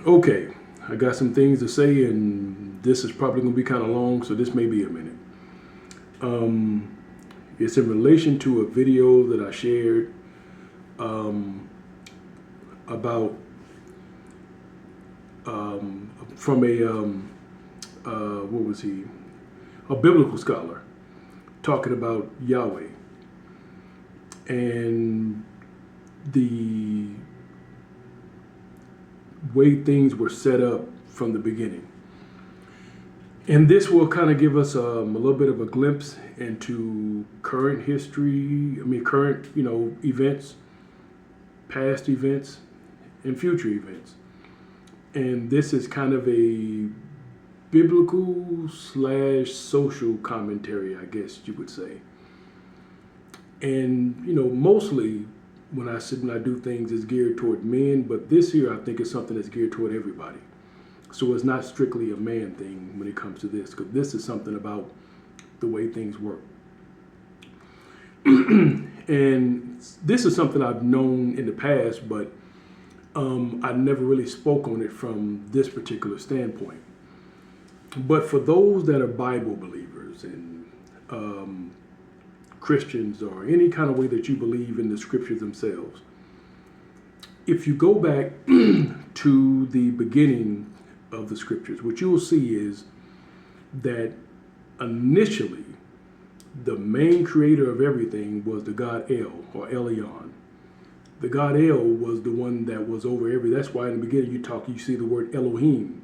Okay, I got some things to say, and this is probably going to be kind of long, so this may be a minute. Um, it's in relation to a video that I shared about from what was he? A biblical scholar talking about Yahweh and the way things were set up from the beginning. And this will kind of give us a little bit of a glimpse into current history, current, events, past events, and future events. And this is kind of a biblical slash social commentary, I guess you would say. And, mostly when I sit and I do things, it's geared toward men, but this here I think is something that's geared toward everybody. So it's not strictly a man thing when it comes to this, because this is something about the way things work. And this is something I've known in the past, but I never really spoke on it from this particular standpoint. But for those that are Bible believers and Christians or any kind of way that you believe in the scriptures themselves, if you go back to the beginning of the scriptures, what you will see is that initially the main creator of everything was the god El or Elyon. The god El was the one that was over everything. That's why in the beginning you see the word Elohim.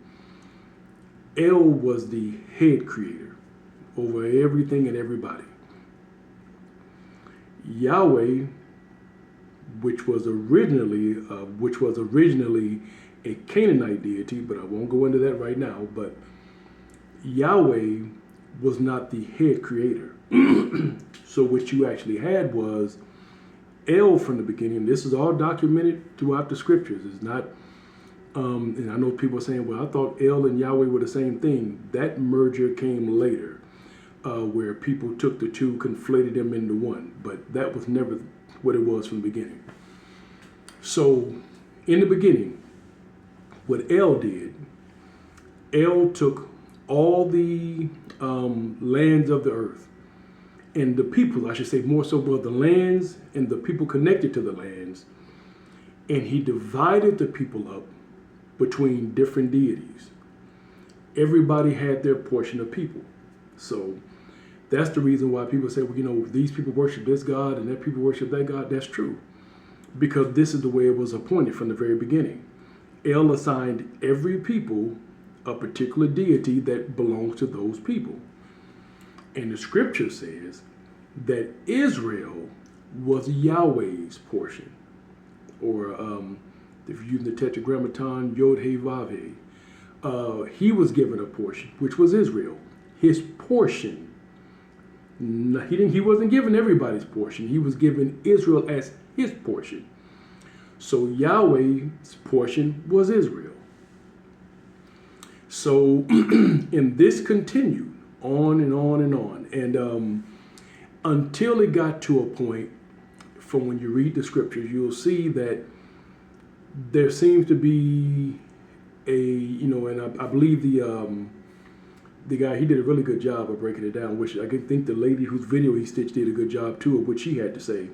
El was the head creator over everything and everybody. Yahweh, which was originally a Canaanite deity, but I won't go into that right now. But Yahweh was not the head creator. So what you actually had was El from the beginning. This is all documented throughout the scriptures. It's not, and I know people are saying, well, I thought El and Yahweh were the same thing. That merger came later, where people took the two, conflated them into one. But that was never what it was from the beginning. So in the beginning, what El did, El took all the lands of the earth and the people, I should say more so, both the lands and the people connected to the lands, and he divided the people up between different deities. Everybody had their portion of people. So that's the reason why people say, well, these people worship this God and that people worship that God. That's true, because this is the way it was appointed from the very beginning. El assigned every people a particular deity that belongs to those people. And the scripture says that Israel was Yahweh's portion. Or if you're using the Tetragrammaton, Yod He Vav He. He was given a portion, which was Israel. His portion. He wasn't given everybody's portion. He was given Israel as his portion. So Yahweh's portion was Israel. So, and this continued on and on and on. And until it got to a point, from when you read the scriptures, you'll see that there seems to be and I believe the guy, he did a really good job of breaking it down, which I think the lady whose video he stitched did a good job too of what she had to say.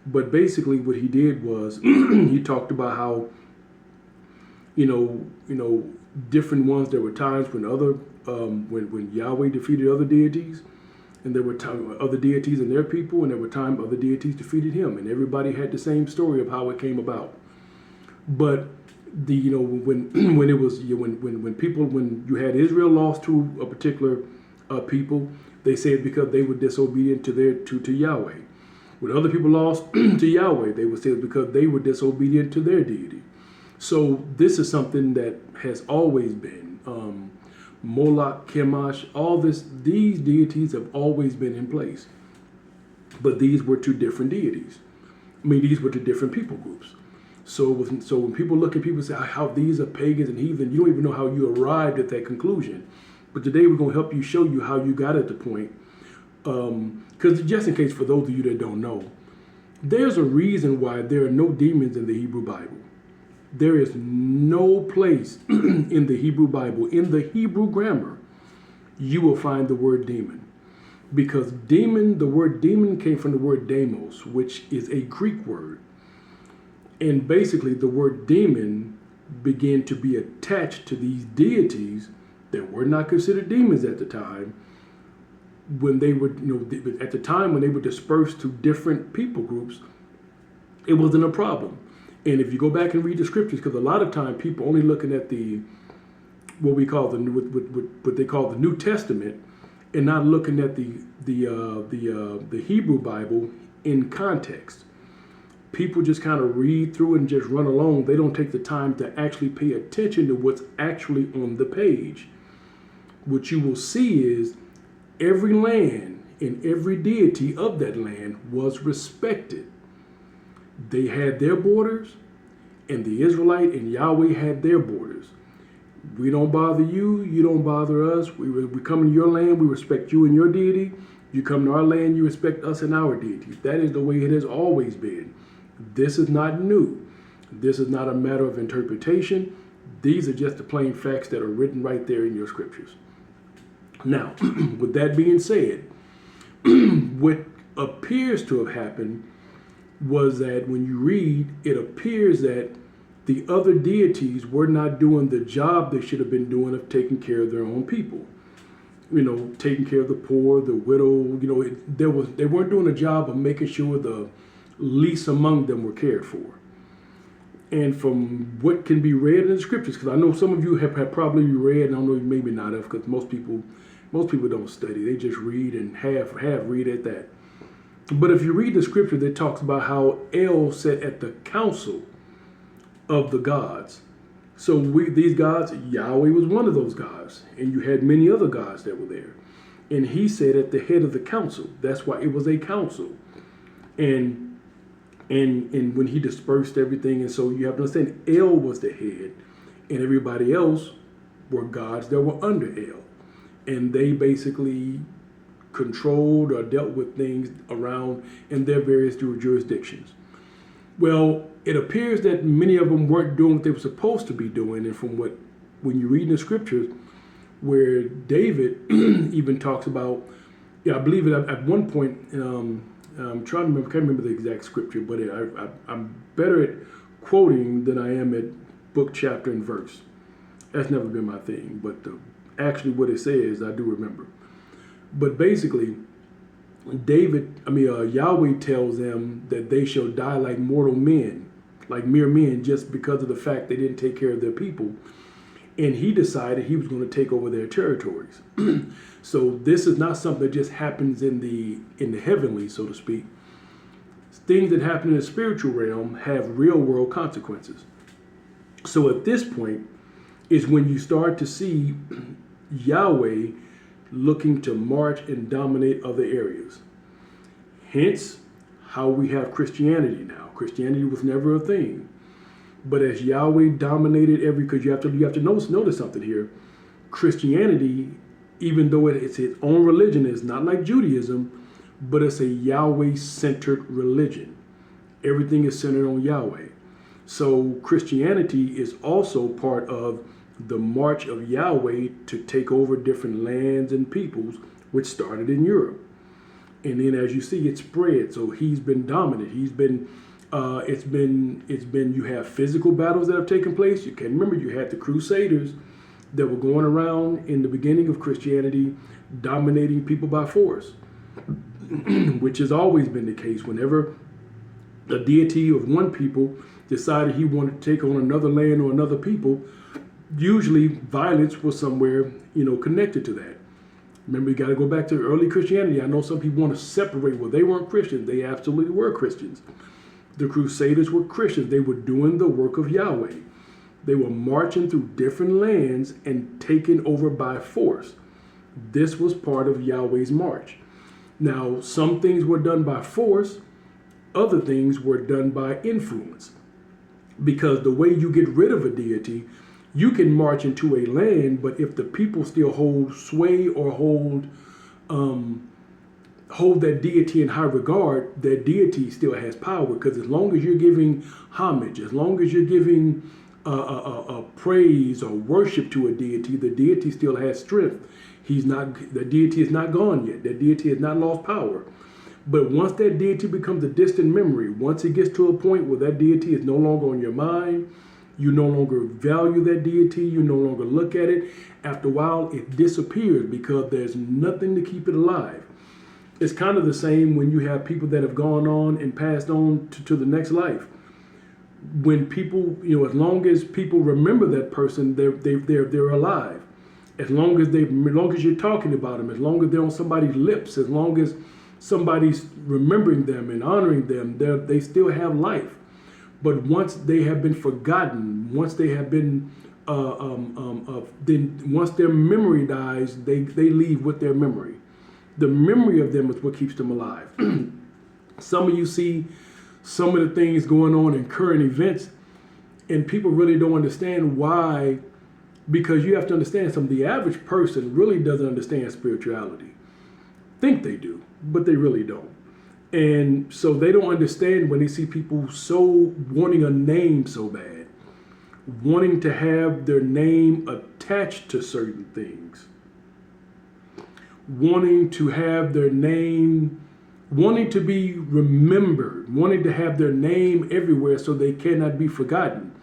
But basically what he did was he talked about how, different ones, there were times when when Yahweh defeated other deities, and there were other deities and their people, and there were times other deities defeated him, and everybody had the same story of how it came about. But when it was when you had Israel lost to a particular people, they said because they were disobedient to Yahweh. When other people lost to Yahweh, they would say because they were disobedient to their deity. So this is something that has always been. Moloch, Chemosh, these deities have always been in place. But these were two different deities. These were two different people groups. So when people look at people and say how these are pagans and heathen, you don't even know how you arrived at that conclusion. But today we're going to help you show you how you got at the point. Because just in case for those of you that don't know, there's a reason why there are no demons in the Hebrew Bible. There is no place in the Hebrew Bible, in the Hebrew grammar, you will find the word demon. Because demon, the word demon came from the word demos, which is a Greek word. And basically the word demon began to be attached to these deities that were not considered demons at the time, when they were, at the time when they were dispersed to different people groups. It wasn't a problem. And if you go back and read the scriptures, because a lot of time people only looking at what they call the New Testament, and not looking at the Hebrew Bible in context. People just kind of read through it and just run along. They don't take the time to actually pay attention to what's actually on the page. What you will see is every land and every deity of that land was respected. They had their borders, and the Israelite and Yahweh had their borders. We don't bother you, you don't bother us. We come in your land, we respect you and your deity. You come to our land, you respect us and our deity. That is the way it has always been. This is not new. This is not a matter of interpretation. These are just the plain facts that are written right there in your scriptures. Now, with that being said, what appears to have happened was that when you read, it appears that the other deities were not doing the job they should have been doing of taking care of their own people. Taking care of the poor, the widow. They weren't doing a job of making sure the least among them were cared for. And from what can be read in the scriptures, because I know some of you have probably read, and I know maybe not have, because most people don't study. They just read and have read at that. But if you read the scripture that talks about how El sat at the council of the gods. So these gods, Yahweh was one of those gods, and you had many other gods that were there. And he sat at the head of the council. That's why it was a council. And when he dispersed everything, and so you have to understand, El was the head, and everybody else were gods that were under El. And they basically controlled or dealt with things around in their various jurisdictions. Well, it appears that many of them weren't doing what they were supposed to be doing. And when you read in the scriptures, where David even talks about, I believe it at one point, I'm trying to remember, can't remember the exact scripture, but I'm better at quoting than I am at book, chapter, and verse. That's never been my thing, but actually what it says, I do remember. But basically, Yahweh tells them that they shall die like mortal men, like mere men, just because of the fact they didn't take care of their people. And he decided he was going to take over their territories. So this is not something that just happens in the heavenly, so to speak. Things that happen in the spiritual realm have real world consequences. So at this point is when you start to see Yahweh looking to march and dominate other areas. Hence, how we have Christianity now. Christianity was never a thing. But as Yahweh dominated because you have to notice something here. Christianity, even though it's its own religion, is not like Judaism, but it's a Yahweh-centered religion. Everything is centered on Yahweh. So Christianity is also part of the march of Yahweh to take over different lands and peoples, which started in Europe. And then as you see, it spread. So he's been dominant. It's been, you have physical battles that have taken place. You can remember you had the Crusaders that were going around in the beginning of Christianity, dominating people by force, which has always been the case. Whenever a deity of one people decided he wanted to take on another land or another people, usually violence was somewhere, connected to that. Remember, you got to go back to early Christianity. I know some people want to separate. Well, they weren't Christians. They absolutely were Christians. The Crusaders were Christians. They were doing the work of Yahweh. They were marching through different lands and taken over by force. This was part of Yahweh's march. Now, some things were done by force. Other things were done by influence. Because the way you get rid of a deity, you can march into a land, but if the people still hold sway or hold hold that deity in high regard, that deity still has power, because as long as you're giving homage, as long as you're giving praise or worship to a deity, the deity still has strength. The deity is not gone yet. The deity has not lost power. But once that deity becomes a distant memory, once it gets to a point where that deity is no longer on your mind, you no longer value that deity, you no longer look at it, after a while it disappears because there's nothing to keep it alive. It's kind of the same when you have people that have gone on and passed on to the next life. When people, as long as people remember that person, they're alive. As long as you're talking about them, as long as they're on somebody's lips, as long as somebody's remembering them and honoring them, they still have life. But once they have been forgotten, once they have been, then once their memory dies, they leave with their memory. The memory of them is what keeps them alive. Some of you see some of the things going on in current events, and people really don't understand why, because you have to understand something. The average person really doesn't understand spirituality. Think they do, but they really don't. And so they don't understand when they see people so wanting a name so bad, wanting to have their name attached to certain things, wanting to have their name, wanting to be remembered, wanting to have their name everywhere so they cannot be forgotten.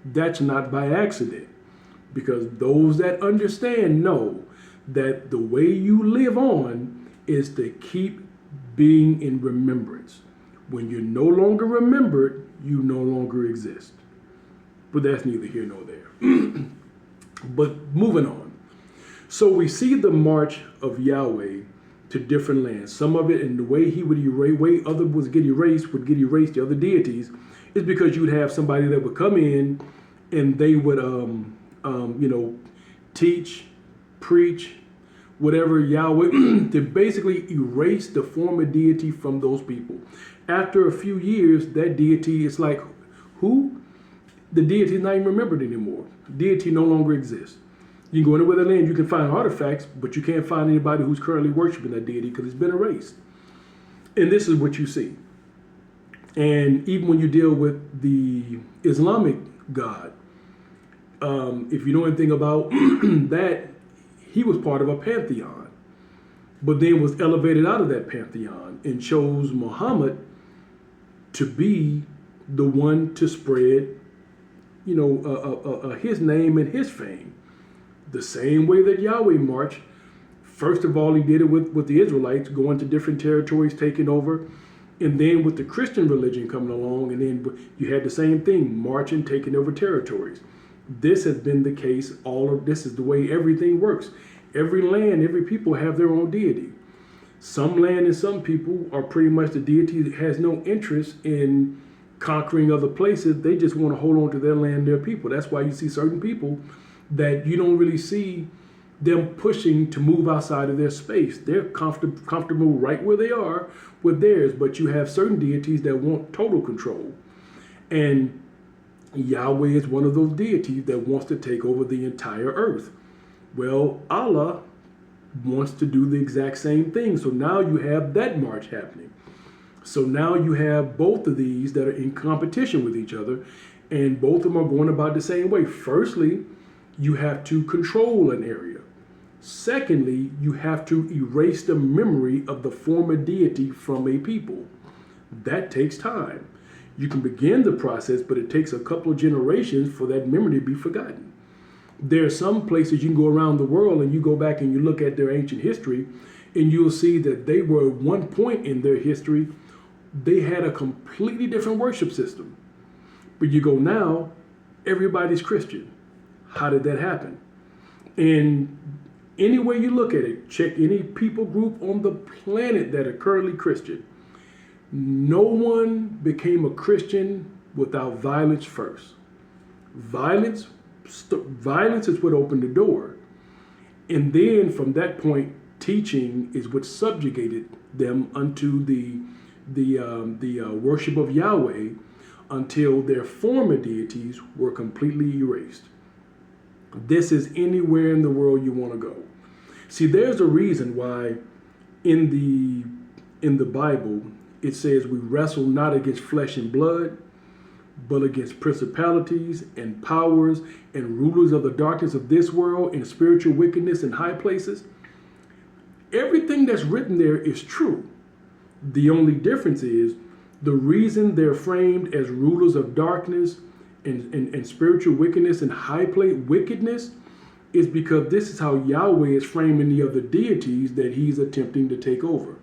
That's not by accident, because those that understand know that the way you live on is to keep being in remembrance. When you're no longer remembered, you no longer exist. But that's neither here nor there. But moving on. So we see the march of Yahweh to different lands. Some of it, and the way he would erase, way other would get erased, the other deities, is because you would have somebody that would come in and they would, teach, preach, whatever Yahweh, to basically erase the former deity from those people. After a few years, that deity is like, who? The deity is not even remembered anymore. Deity no longer exists. You can go anywhere in the land, you can find artifacts, but you can't find anybody who's currently worshiping that deity because it's been erased. And this is what you see. And even when you deal with the Islamic God, if you know anything about that, he was part of a pantheon, but then was elevated out of that pantheon and chose Muhammad to be the one to spread, his name and his fame. The same way that Yahweh marched. First of all, he did it with the Israelites, going to different territories, taking over. And then with the Christian religion coming along, and then you had the same thing, marching, taking over territories. This has been the case. This is the way everything works. Every land, every people have their own deity. Some land and some people are pretty much the deity that has no interest in conquering other places. They just want to hold on to their land, their people. That's why you see certain people that you don't really see them pushing to move outside of their space. They're comfortable right where they are with theirs, but you have certain deities that want total control. And Yahweh is one of those deities that wants to take over the entire earth. Well, Allah wants to do the exact same thing. So now you have that march happening. So now you have both of these that are in competition with each other, and both of them are going about the same way. Firstly, you have to control an area. Secondly, you have to erase the memory of the former deity from a people. That takes time. You can begin the process, but it takes a couple of generations for that memory to be forgotten. There are some places you can go around the world and you go back and you look at their ancient history, and you'll see that they were at one point in their history, they had a completely different worship system. But you go now, everybody's Christian. How did that happen? And any way you look at it, check any people group on the planet that are currently Christian. No one became a Christian without violence first. Violence is what opened the door. And then from that point, teaching is what subjugated them unto the worship of Yahweh until their former deities were completely erased. This is anywhere in the world you want to go. See, there's a reason why in the in the Bible, it says we wrestle not against flesh and blood, but against principalities and powers and rulers of the darkness of this world and spiritual wickedness in high places. Everything that's written there is true. The only difference is the reason they're framed as rulers of darkness and spiritual wickedness and high place wickedness is because this is how Yahweh is framing the other deities that he's attempting to take over.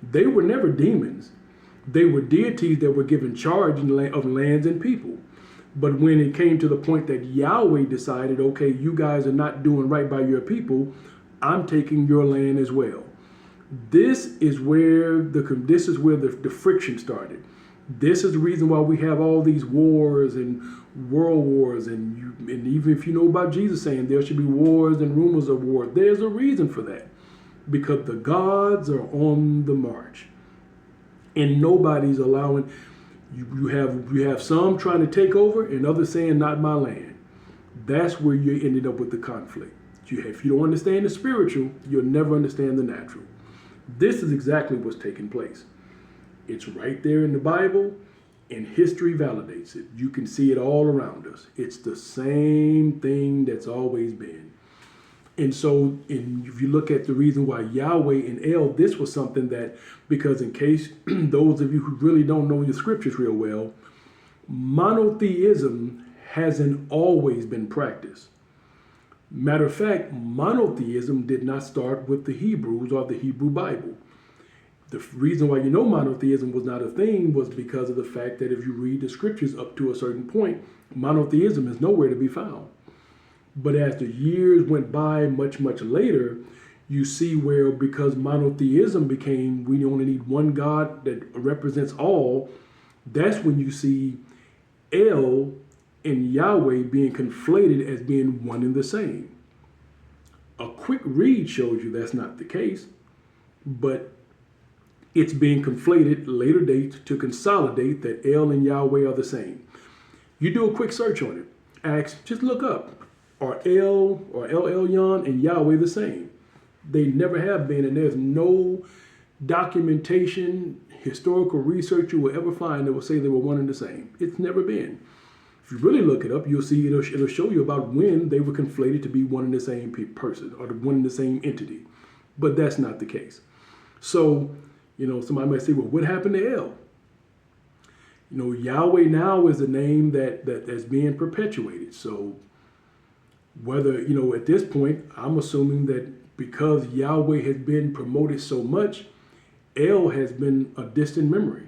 They were never demons. They were deities that were given charge of lands and people. But when it came to the point that Yahweh decided, okay, you guys are not doing right by your people, I'm taking your land as well. This is where the friction started. This is the reason why we have all these wars and world wars, and even if you know about Jesus saying there should be wars and rumors of war, there's a reason for that, because the gods are on the march, and nobody's allowing. You have some trying to take over, and others saying not my land. That's where you ended up with the conflict. If you don't understand the spiritual, you'll never understand the natural. This is exactly what's taking place. It's right there in the Bible, and history validates it. You can see it all around us. It's the same thing that's always been. And so if you look at the reason why Yahweh and El, this was something that, because in case those of you who really don't know your scriptures real well, monotheism hasn't always been practiced. Matter of fact, monotheism did not start with the Hebrews or the Hebrew Bible. The reason why you know monotheism was not a thing was because of the fact that if you read the scriptures up to a certain point, monotheism is nowhere to be found. But as the years went by, much, much later, you see where, because monotheism became, we only need one God that represents all, that's when you see El and Yahweh being conflated as being one and the same. A quick read shows you that's not the case, but it's being conflated later date to consolidate that El and Yahweh are the same. You do a quick search on it. Just look up, are El or El Elyon and Yahweh the same? They never have been, and there's no documentation, historical research you will ever find that will say they were one and the same. It's never been. If you really look it up, you'll see it'll show you about when they were conflated to be one and the same person or one and the same entity. But that's not the case. So, somebody might say, well, what happened to El? Yahweh now is a name that's being perpetuated. So whether, at this point, I'm assuming that because Yahweh has been promoted so much, El has been a distant memory.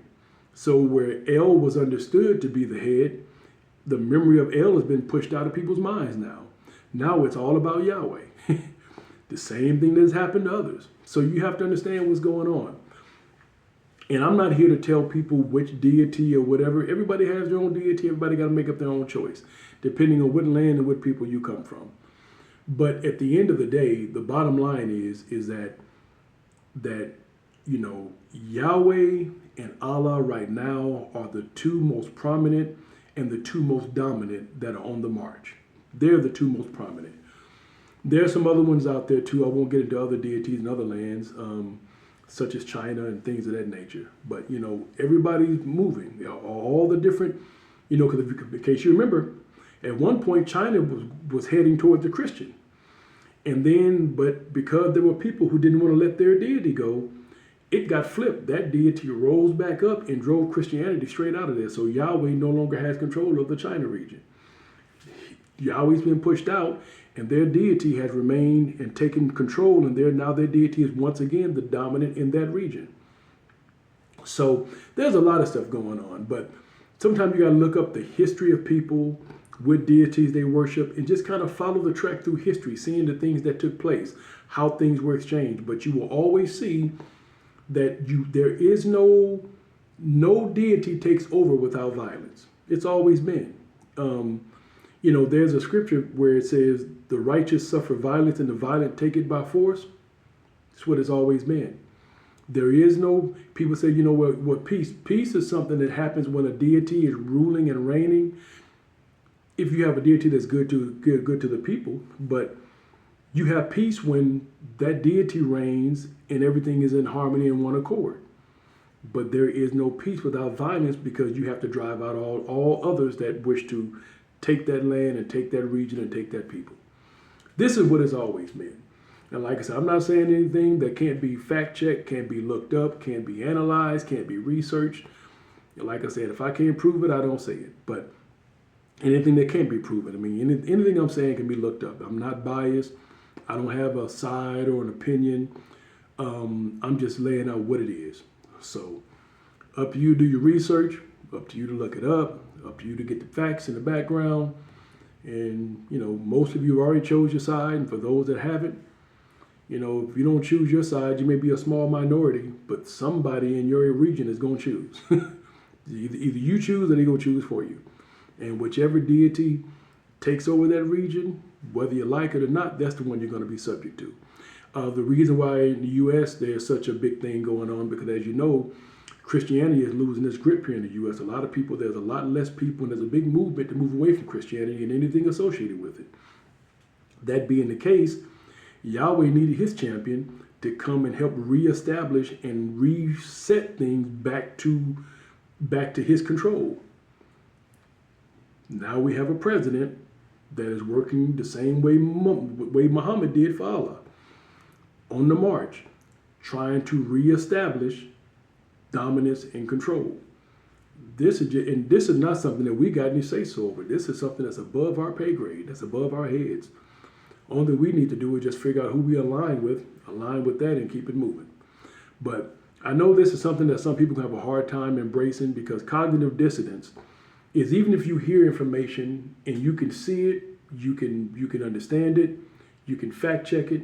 So where El was understood to be the head, the memory of El has been pushed out of people's minds now. Now it's all about Yahweh. The same thing that's happened to others. So you have to understand what's going on. And I'm not here to tell people which deity or whatever. Everybody has their own deity. Everybody got to make up their own choice, depending on what land and what people you come from. But at the end of the day, the bottom line is that Yahweh and Allah right now are the two most prominent and the two most dominant that are on the march. They're the two most prominent. There are some other ones out there too. I won't get into other deities in other lands, such as China and things of that nature. But, everybody's moving. All the different, because in case you remember, at one point China was heading towards the Christian. And then, but because there were people who didn't want to let their deity go, it got flipped. That deity rose back up and drove Christianity straight out of there. So Yahweh no longer has control of the China region. Yahweh's been pushed out, and their deity has remained and taken control, and now their deity is once again the dominant in that region. So there's a lot of stuff going on, but sometimes you got to look up the history of people, what deities they worship, and just kind of follow the track through history, seeing the things that took place, how things were exchanged. But you will always see that there is no deity takes over without violence. It's always been. There's a scripture where it says, the righteous suffer violence and the violent take it by force. It's what it's always been. There is no, people say, what peace? Peace is something that happens when a deity is ruling and reigning. If you have a deity that's good to the people, but you have peace when that deity reigns and everything is in harmony and one accord. But there is no peace without violence, because you have to drive out all others that wish to take that land and take that region and take that people. This is what it's always been. And like I said, I'm not saying anything that can't be fact checked, can't be looked up, can't be analyzed, can't be researched. And like I said, if I can't prove it, I don't say it. But anything that can't be proven, I mean, anything I'm saying can be looked up. I'm not biased. I don't have a side or an opinion. I'm just laying out what it is. So up to you to do your research, up to you to look it up to you to get the facts in the background. And, most of you already chose your side. And for those that haven't, if you don't choose your side, you may be a small minority, but somebody in your region is going to choose. Either you choose or they're going to choose for you. And whichever deity takes over that region, whether you like it or not, that's the one you're going to be subject to. The reason why in the U.S. there's such a big thing going on, because as you know, Christianity is losing its grip here in the U.S. There's a lot less people, and there's a big movement to move away from Christianity and anything associated with it. That being the case, Yahweh needed his champion to come and help reestablish and reset things back to his control. Now we have a president that is working the same way Muhammad did for Allah, on the march, trying to reestablish dominance and control. This is not something that we got any say-so over. This is something that's above our pay grade, that's above our heads. Only we need to do is just figure out who we align with that, and keep it moving. But I know this is something that some people have a hard time embracing, because cognitive dissonance is, even if you hear information and you can see it, you can understand it, you can fact check it,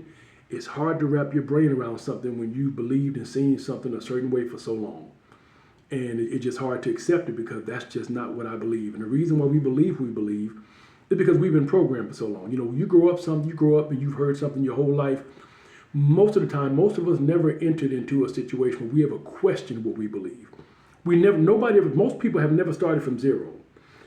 it's hard to wrap your brain around something when you believed and seen something a certain way for so long. And it's just hard to accept it, because that's just not what I believe. And the reason why we believe is because we've been programmed for so long. You grow up and you've heard something your whole life. Most of the time, most of us never entered into a situation where we ever questioned what we believe. Most people have never started from zero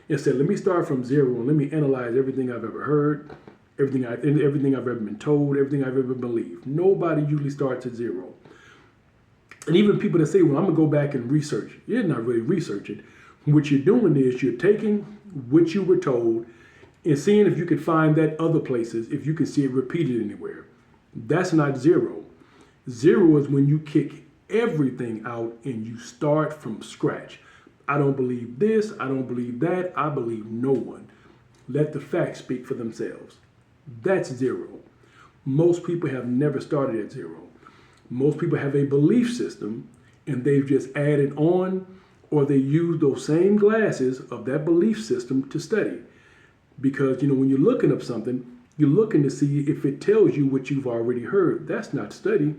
and said, let me start from zero and let me analyze everything I've ever heard, everything I've ever been told, everything I've ever believed. Nobody usually starts at zero. And even people that say, well, I'm going to go back and research. You're not really researching. What you're doing is you're taking what you were told and seeing if you could find that other places, if you can see it repeated anywhere. That's not zero. Zero is when you kick everything out and you start from scratch. I don't believe this, I don't believe that, I believe no one. Let the facts speak for themselves. That's zero. Most people have never started at zero. Most people have a belief system and they've just added on, or they use those same glasses of that belief system to study. Because, when you're looking up something, you're looking to see if it tells you what you've already heard. That's not study.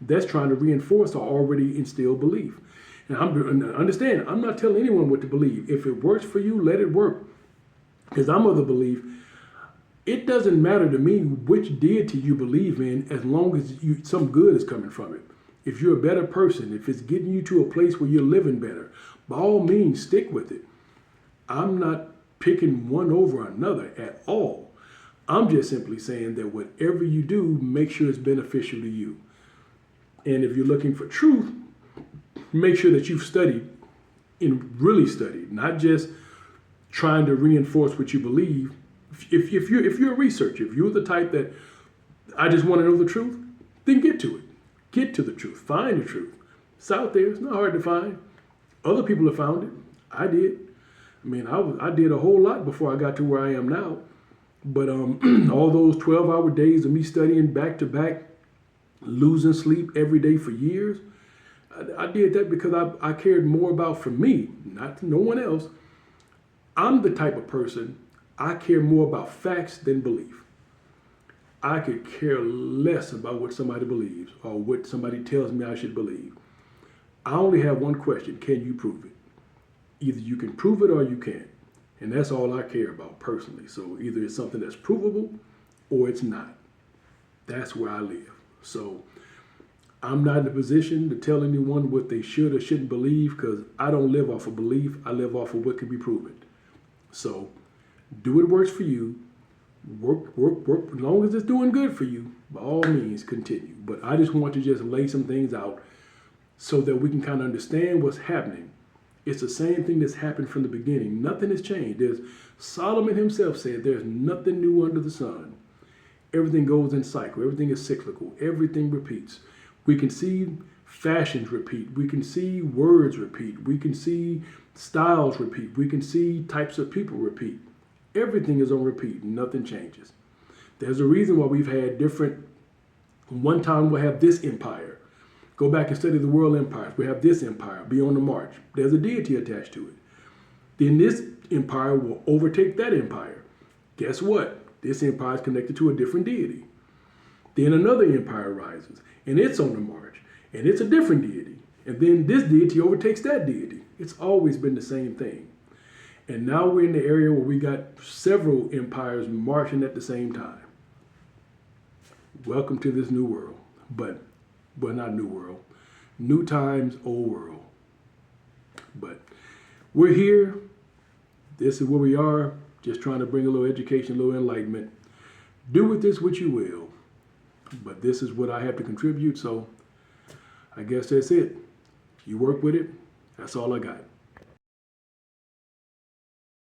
That's trying to reinforce an already instilled belief. And understand, I'm not telling anyone what to believe. If it works for you, let it work. Because I'm of the belief, it doesn't matter to me which deity you believe in, as long as some good is coming from it. If you're a better person, if it's getting you to a place where you're living better, by all means, stick with it. I'm not picking one over another at all. I'm just simply saying that whatever you do, make sure it's beneficial to you. And if you're looking for truth, make sure that you've studied and really studied, not just trying to reinforce what you believe. If you're a researcher, if you're the type that I just want to know the truth, then get to it. Get to the truth. Find the truth. It's out there. It's not hard to find. Other people have found it. I did. I did a whole lot before I got to where I am now. But all those 12-hour days of me studying back to back, losing sleep every day for years, I did that because I cared more about for me, not no one else. I'm the type of person, I care more about facts than belief. I could care less about what somebody believes or what somebody tells me I should believe. I only have one question: can you prove it? Either you can prove it or you can't. And that's all I care about personally. So either it's something that's provable or it's not. That's where I live. So I'm not in a position to tell anyone what they should or shouldn't believe, because I don't live off of belief. I live off of what can be proven. So do what works for you. Work. As long as it's doing good for you, by all means, continue. But I just want to just lay some things out so that we can kind of understand what's happening. It's the same thing that's happened from the beginning. Nothing has changed. Solomon himself said there's nothing new under the sun. Everything goes in cycle. Everything is cyclical. Everything repeats. We can see fashions repeat. We can see words repeat. We can see styles repeat. We can see types of people repeat. Everything is on repeat. Nothing changes. There's a reason why we've had different. One time we'll have this empire. Go back and study the world empires. We have this empire, be on the march. There's a deity attached to it. Then this empire will overtake that empire. Guess what? This empire is connected to a different deity. Then another empire rises, and it's on the march, and it's a different deity. And then this deity overtakes that deity. It's always been the same thing. And now we're in the area where we got several empires marching at the same time. Welcome to this new world. Well, not new world. New times, old world. But we're here. This is where we are. Just trying to bring a little education, a little enlightenment. Do with this what you will. But this is what I have to contribute, so I guess that's it. You work with it. That's all I got.